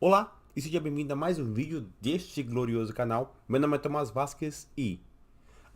Olá e seja bem-vindo a mais um vídeo deste glorioso canal. Meu nome é Tomás Vasquez e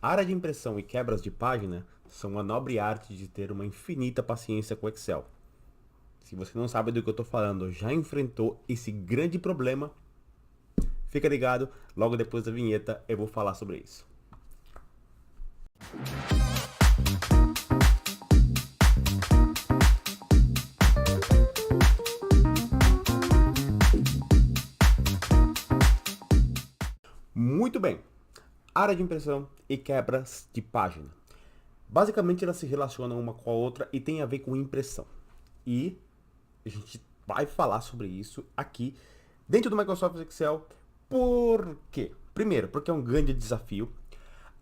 a área de impressão e quebras de página são uma nobre arte de ter uma infinita paciência com Excel. Se você não sabe do que eu estou falando, já enfrentou esse grande problema, fica ligado, logo depois da vinheta eu vou falar sobre isso. Muito bem, área de impressão e quebras de página. Basicamente elas se relacionam uma com a outra e tem a ver com impressão. E a gente vai falar sobre isso aqui dentro do Microsoft Excel. Por quê? Primeiro, porque é um grande desafio.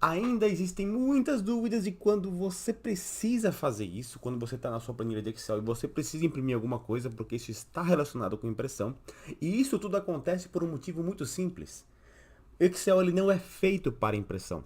Ainda existem muitas dúvidas de quando você precisa fazer isso, quando você está na sua planilha de Excel e você precisa imprimir alguma coisa, porque isso está relacionado com impressão. E isso tudo acontece por um motivo muito simples. O Excel ele não é feito para impressão.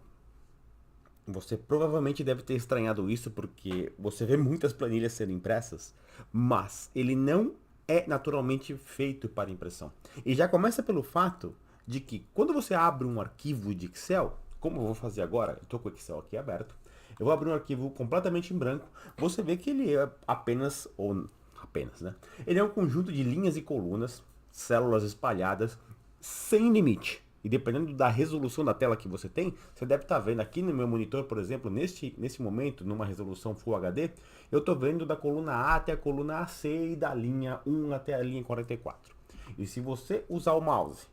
Você provavelmente deve ter estranhado isso porque você vê muitas planilhas sendo impressas, mas ele não é naturalmente feito para impressão. E já começa pelo fato de que quando você abre um arquivo de Excel, como eu vou fazer agora, eu estou com o Excel aqui aberto, eu vou abrir um arquivo completamente em branco, você vê que ele é apenas, ou apenas, né? Ele é um conjunto de linhas e colunas, células espalhadas, sem limite. E dependendo da resolução da tela que você tem, você deve estar vendo aqui no meu monitor, por exemplo, nesse momento, numa resolução Full HD, eu estou vendo da coluna A até a coluna AC e da linha 1 até a linha 44. E se você usar o mouse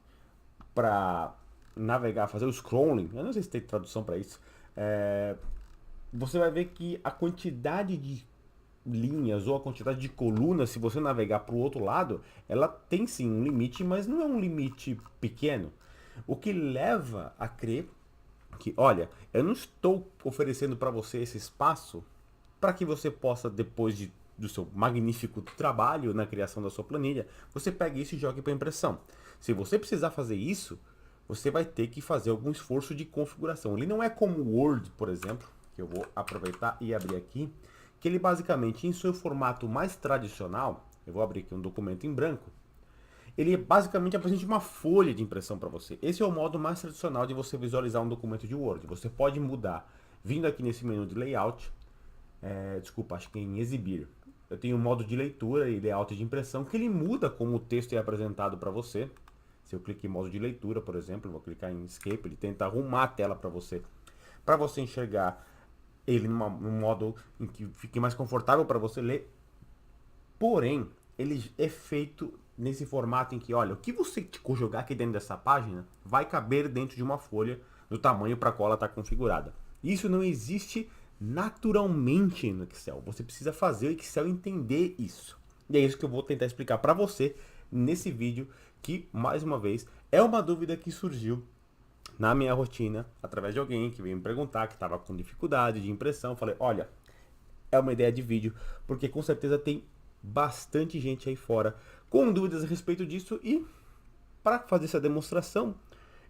para navegar, fazer o scrolling, eu não sei se tem tradução para isso, você vai ver que a quantidade de linhas ou a quantidade de colunas, se você navegar para o outro lado, ela tem sim um limite, mas não é um limite pequeno. O que leva a crer que, olha, eu não estou oferecendo para você esse espaço para que você possa, depois do seu magnífico trabalho na criação da sua planilha, você pegue isso e jogue para impressão. Se você precisar fazer isso, você vai ter que fazer algum esforço de configuração. Ele não é como o Word, por exemplo, que eu vou aproveitar e abrir aqui, que ele basicamente, em seu formato mais tradicional, eu vou abrir aqui um documento em branco, ele basicamente apresenta uma folha de impressão para você. Esse é o modo mais tradicional de você visualizar um documento de Word. Você pode mudar, vindo aqui nesse menu de layout, desculpa, acho que é em exibir. Eu tenho o modo de leitura e layout de impressão, que ele muda como o texto é apresentado para você. Se eu clicar em modo de leitura, por exemplo, eu vou clicar em Escape, ele tenta arrumar a tela para você enxergar ele num modo em que fique mais confortável para você ler. Porém, ele é feito nesse formato em que, olha, o que você jogar aqui dentro dessa página vai caber dentro de uma folha do tamanho para qual ela está configurada. Isso não existe naturalmente no Excel. Você precisa fazer o Excel entender isso. E é isso que eu vou tentar explicar para você nesse vídeo, que, mais uma vez, é uma dúvida que surgiu na minha rotina, através de alguém que veio me perguntar, que estava com dificuldade de impressão. Eu falei, olha, é uma ideia de vídeo, porque com certeza tem bastante gente aí fora com dúvidas a respeito disso. E para fazer essa demonstração,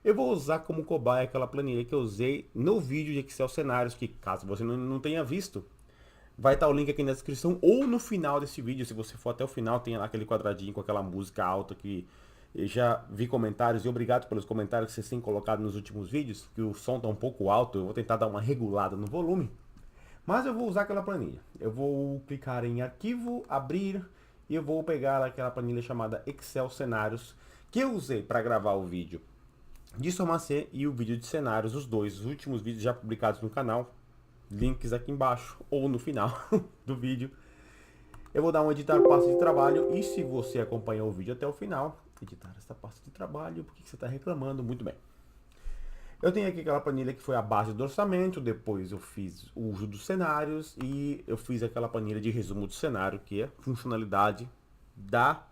eu vou usar como cobaia aquela planilha que eu usei no vídeo de Excel Cenários, que caso você não tenha visto, vai estar o link aqui na descrição ou no final desse vídeo. Se você for até o final, tem lá aquele quadradinho com aquela música alta que eu já vi comentários, e obrigado pelos comentários que vocês têm colocado nos últimos vídeos, que o som está um pouco alto, eu vou tentar dar uma regulada no volume. Mas eu vou usar aquela planilha. Eu vou clicar em arquivo, abrir, e eu vou pegar aquela planilha chamada Excel Cenários, que eu usei para gravar o vídeo de Somacê e o vídeo de cenários, os dois, os últimos vídeos já publicados no canal. Links aqui embaixo ou no final do vídeo. Eu vou dar um editar pasta de trabalho, e se você acompanhou o vídeo até o final, editar esta pasta de trabalho, por que você está reclamando? Muito bem. Eu tenho aqui aquela planilha que foi a base do orçamento, depois eu fiz o uso dos cenários e eu fiz aquela planilha de resumo do cenário, que é funcionalidade da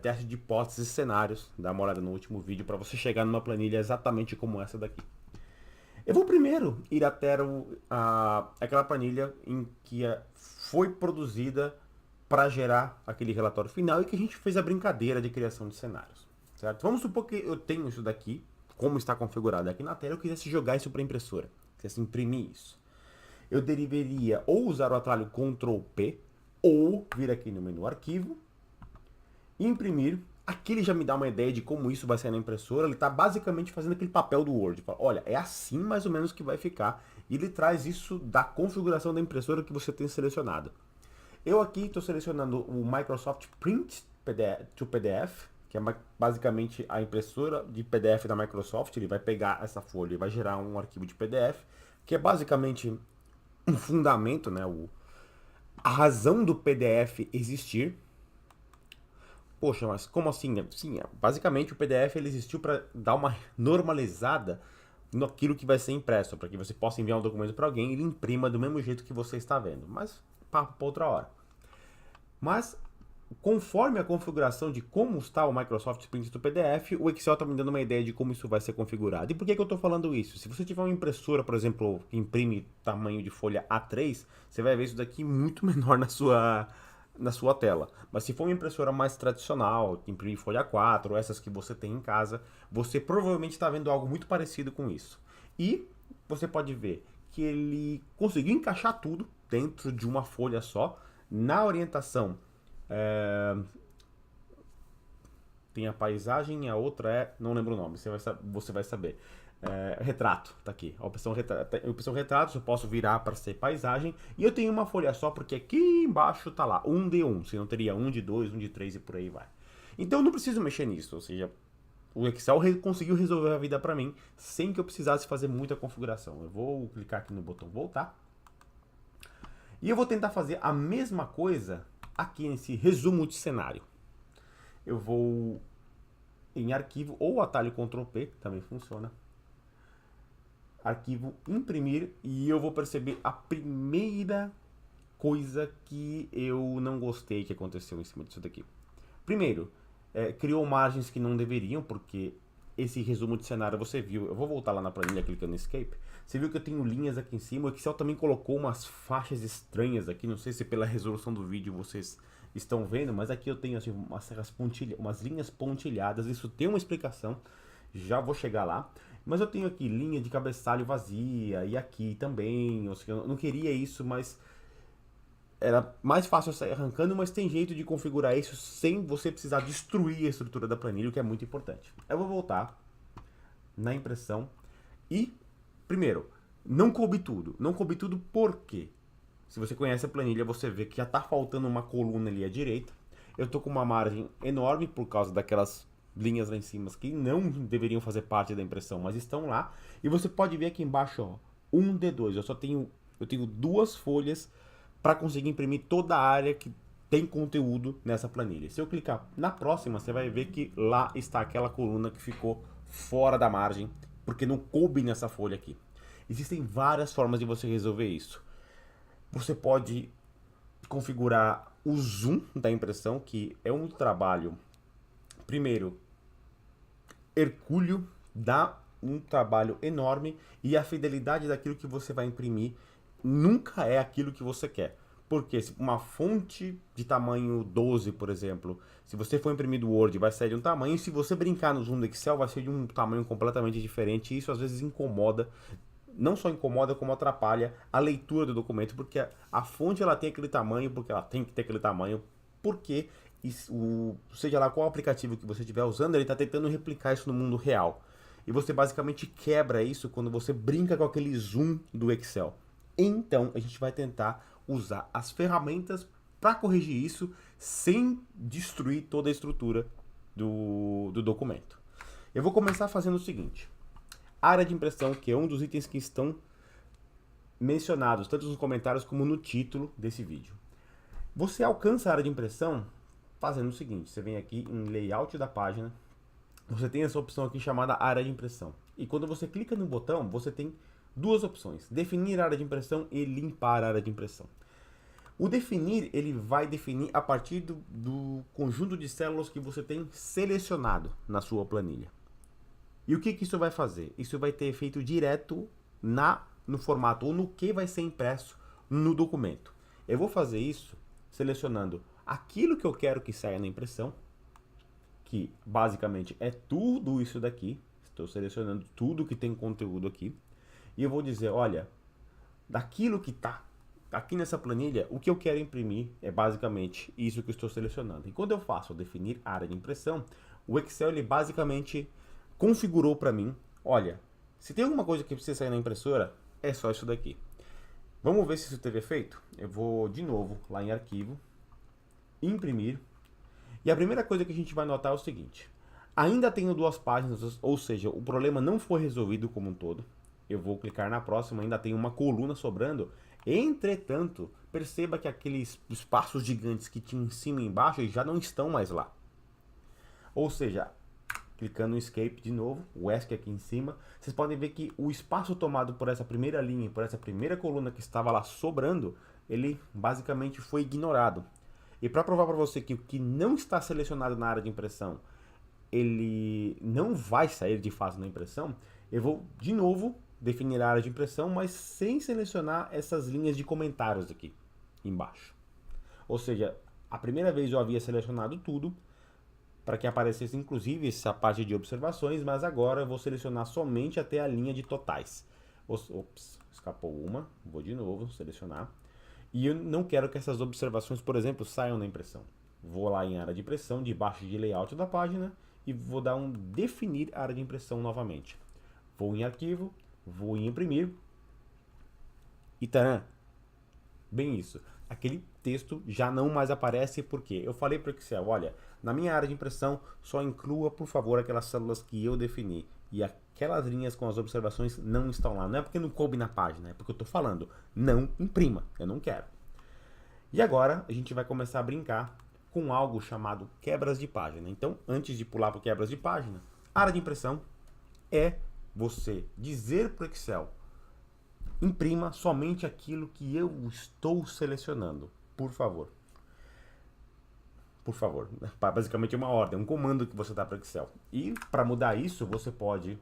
teste de hipóteses e cenários. Dá uma olhada no último vídeo para você chegar numa planilha exatamente como essa daqui. Eu vou primeiro ir até aquela planilha em que foi produzida para gerar aquele relatório final e que a gente fez a brincadeira de criação de cenários, certo? Vamos supor que eu tenho isso daqui, como está configurado aqui na tela, eu quisesse jogar isso para a impressora, quisesse imprimir isso. Eu deveria ou usar o atalho Ctrl P, ou vir aqui no menu Arquivo, imprimir, Aqui ele já me dá uma ideia de como isso vai sair na impressora. Ele está basicamente fazendo aquele papel do Word. Fala, olha, é assim mais ou menos que vai ficar. E ele traz isso da configuração da impressora que você tem selecionado. Eu aqui estou selecionando o Microsoft Print to PDF, que é basicamente a impressora de PDF da Microsoft. Ele vai pegar essa folha e vai gerar um arquivo de PDF, que é basicamente um fundamento, né? A razão do PDF existir. Poxa, mas como assim? Sim, basicamente o PDF ele existiu para dar uma normalizada naquilo que vai ser impresso, para que você possa enviar um documento para alguém e ele imprima do mesmo jeito que você está vendo. Mas papo para outra hora. Mas conforme a configuração de como está o Microsoft Print do PDF, o Excel está me dando uma ideia de como isso vai ser configurado. E por que eu estou falando isso? Se você tiver uma impressora, por exemplo, que imprime tamanho de folha A3, você vai ver isso daqui muito menor na sua tela. Mas se for uma impressora mais tradicional, que imprime folha A4, essas que você tem em casa, você provavelmente está vendo algo muito parecido com isso. E você pode ver que ele conseguiu encaixar tudo dentro de uma folha só. Na orientação, tem a paisagem e a outra não lembro o nome, você vai saber. Retrato, tá aqui. A opção retrato, eu posso virar para ser paisagem. E eu tenho uma folha só, porque aqui embaixo tá lá, 1 de 1. Se não teria 1 de 2, 1 de 3 e por aí vai. Então eu não preciso mexer nisso, ou seja, o Excel conseguiu resolver a vida para mim, sem que eu precisasse fazer muita configuração. Eu vou clicar aqui no botão voltar. E eu vou tentar fazer a mesma coisa aqui nesse resumo de cenário. Eu vou em arquivo ou atalho Ctrl P, também funciona. Arquivo imprimir e eu vou perceber a primeira coisa que eu não gostei que aconteceu em cima disso daqui. Primeiro, criou margens que não deveriam, porque esse resumo de cenário você viu, eu vou voltar lá na planilha clicando em Escape, você viu que eu tenho linhas aqui em cima, o Excel também colocou umas faixas estranhas aqui, não sei se pela resolução do vídeo vocês estão vendo, mas aqui eu tenho assim, umas linhas pontilhadas, isso tem uma explicação, já vou chegar lá, mas eu tenho aqui linha de cabeçalho vazia, e aqui também, eu não queria isso, mas era mais fácil sair arrancando, mas tem jeito de configurar isso sem você precisar destruir a estrutura da planilha, o que é muito importante. Eu vou voltar na impressão e, primeiro, não coube tudo. Não coube tudo por quê? Se você conhece a planilha, você vê que já está faltando uma coluna ali à direita. Eu estou com uma margem enorme por causa daquelas linhas lá em cima que não deveriam fazer parte da impressão, mas estão lá. E você pode ver aqui embaixo, ó, 1D2. Eu tenho duas folhas para conseguir imprimir toda a área que tem conteúdo nessa planilha. Se eu clicar na próxima, você vai ver que lá está aquela coluna que ficou fora da margem, porque não coube nessa folha aqui. Existem várias formas de você resolver isso. Você pode configurar o zoom da impressão, que é um trabalho, primeiro, hercúleo, dá um trabalho enorme e a fidelidade daquilo que você vai imprimir nunca é aquilo que você quer. Porque uma fonte de tamanho 12, por exemplo, se você for imprimir do Word, vai sair de um tamanho, e se você brincar no zoom do Excel, vai ser de um tamanho completamente diferente, e isso às vezes incomoda, não só incomoda, como atrapalha a leitura do documento, porque a fonte ela tem aquele tamanho, porque ela tem que ter aquele tamanho, porque seja lá qual aplicativo que você estiver usando, ele está tentando replicar isso no mundo real. E você basicamente quebra isso quando você brinca com aquele zoom do Excel. Então, a gente vai tentar usar as ferramentas para corrigir isso sem destruir toda a estrutura do documento. Eu vou começar fazendo o seguinte. Área de impressão, que é um dos itens que estão mencionados, tanto nos comentários como no título desse vídeo. Você alcança a área de impressão fazendo o seguinte. Você vem aqui em Layout da página. Você tem essa opção aqui chamada Área de Impressão. E quando você clica no botão, você tem duas opções, definir a área de impressão e limpar a área de impressão. O definir, ele vai definir a partir do conjunto de células que você tem selecionado na sua planilha. E o que isso vai fazer? Isso vai ter efeito direto no formato ou no que vai ser impresso no documento. Eu vou fazer isso selecionando aquilo que eu quero que saia na impressão, que basicamente é tudo isso daqui. Estou selecionando tudo que tem conteúdo aqui. E eu vou dizer, olha, daquilo que está aqui nessa planilha, o que eu quero imprimir é basicamente isso que eu estou selecionando. E quando eu faço definir área de impressão, o Excel ele basicamente configurou para mim, olha, se tem alguma coisa que precisa sair na impressora, é só isso daqui. Vamos ver se isso teve efeito? Eu vou de novo lá em arquivo, imprimir, e a primeira coisa que a gente vai notar é o seguinte, ainda tenho duas páginas, ou seja, o problema não foi resolvido como um todo. Eu vou clicar na próxima, ainda tem uma coluna sobrando. Entretanto, perceba que aqueles espaços gigantes que tinham em cima e embaixo já não estão mais lá. Ou seja, clicando no Escape de novo, o ESC aqui em cima, vocês podem ver que o espaço tomado por essa primeira linha, por essa primeira coluna que estava lá sobrando, ele basicamente foi ignorado. E para provar para você que o que não está selecionado na área de impressão, ele não vai sair de fato na impressão, eu vou de novo definir a área de impressão, mas sem selecionar essas linhas de comentários aqui embaixo. Ou seja, a primeira vez eu havia selecionado tudo, para que aparecesse inclusive essa parte de observações, mas agora eu vou selecionar somente até a linha de totais. Ops, escapou uma, vou de novo selecionar. E eu não quero que essas observações, por exemplo, saiam na impressão. Vou lá em área de impressão, debaixo de layout da página, e vou dar um definir área de impressão novamente. Vou em arquivo, vou em imprimir, e taran! Bem isso. Aquele texto já não mais aparece porque eu falei para o Excel, olha, na minha área de impressão só inclua, por favor, aquelas células que eu defini. E aquelas linhas com as observações não estão lá. Não é porque não coube na página, é porque eu estou falando, não imprima, eu não quero. E agora a gente vai começar a brincar com algo chamado quebras de página. Então, antes de pular para quebras de página, a área de impressão é você dizer para o Excel, imprima somente aquilo que eu estou selecionando, por favor. Por favor. Basicamente é uma ordem, um comando que você dá para o Excel. E para mudar isso, você pode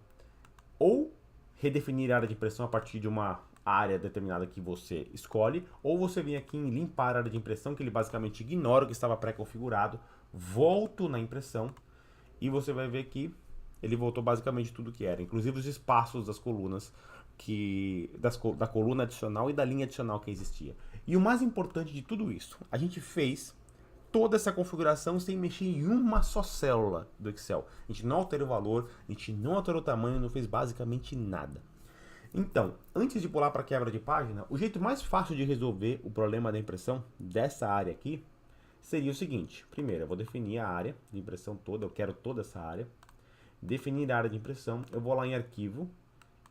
ou redefinir a área de impressão a partir de uma área determinada que você escolhe, ou você vem aqui em limpar a área de impressão, que ele basicamente ignora o que estava pré-configurado, volto na impressão e você vai ver que ele voltou basicamente tudo que era, inclusive os espaços das colunas, da coluna adicional e da linha adicional que existia. E o mais importante de tudo isso, a gente fez toda essa configuração sem mexer em uma só célula do Excel. A gente não alterou o valor, a gente não alterou o tamanho, não fez basicamente nada. Então, antes de pular para a quebra de página, o jeito mais fácil de resolver o problema da impressão dessa área aqui seria o seguinte. Primeiro, eu vou definir a área de impressão toda, eu quero toda essa área. Definir a área de impressão, eu vou lá em arquivo,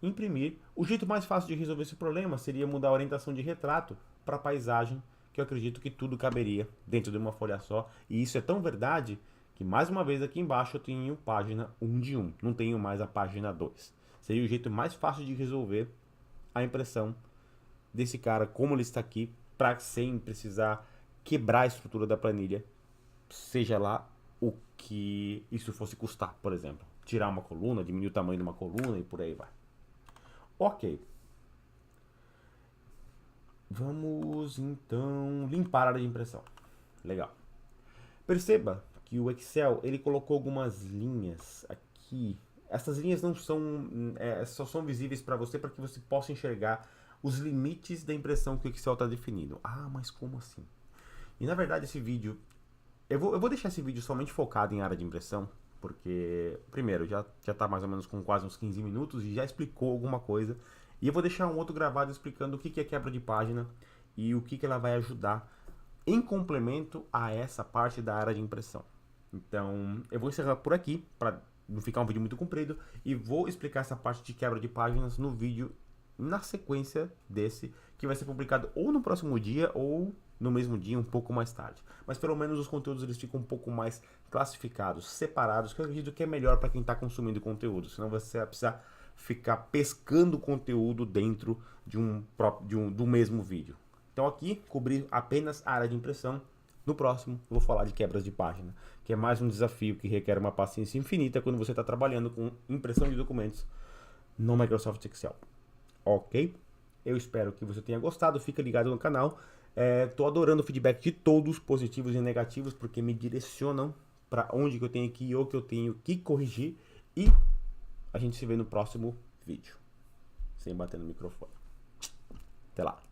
imprimir. O jeito mais fácil de resolver esse problema seria mudar a orientação de retrato para paisagem, que eu acredito que tudo caberia dentro de uma folha só. E isso é tão verdade que, mais uma vez, aqui embaixo eu tenho página 1 de 1, não tenho mais a página 2. Seria o jeito mais fácil de resolver a impressão desse cara, como ele está aqui, para sem precisar quebrar a estrutura da planilha, seja lá o que isso fosse custar, por exemplo. Tirar uma coluna, diminuir o tamanho de uma coluna e por aí vai. Ok. Vamos então limpar a área de impressão. Legal. Perceba que o Excel ele colocou algumas linhas aqui. Essas linhas não são, só são visíveis para você para que você possa enxergar os limites da impressão que o Excel está definindo. Ah, mas como assim? E na verdade esse vídeo, eu vou deixar esse vídeo somente focado em área de impressão, porque primeiro já está mais ou menos com quase uns 15 minutos e já explicou alguma coisa. E eu vou deixar um outro gravado explicando o que é quebra de página e o que ela vai ajudar em complemento a essa parte da área de impressão. Então, eu vou encerrar por aqui, para não ficar um vídeo muito comprido, e vou explicar essa parte de quebra de páginas no vídeo na sequência desse, que vai ser publicado ou no próximo dia ou no mesmo dia, um pouco mais tarde. Mas pelo menos os conteúdos eles ficam um pouco mais classificados, separados, que eu acredito que é melhor para quem está consumindo conteúdo, senão você vai precisar ficar pescando conteúdo dentro do mesmo vídeo. Então aqui, cobrir apenas a área de impressão. No próximo, eu vou falar de quebras de página, que é mais um desafio que requer uma paciência infinita quando você está trabalhando com impressão de documentos no Microsoft Excel. Ok? Eu espero que você tenha gostado, fica ligado no canal. Estou adorando o feedback de todos, positivos e negativos, porque me direcionam para onde que eu tenho que ir ou que eu tenho que corrigir. E a gente se vê no próximo vídeo. Sem bater no microfone. Até lá.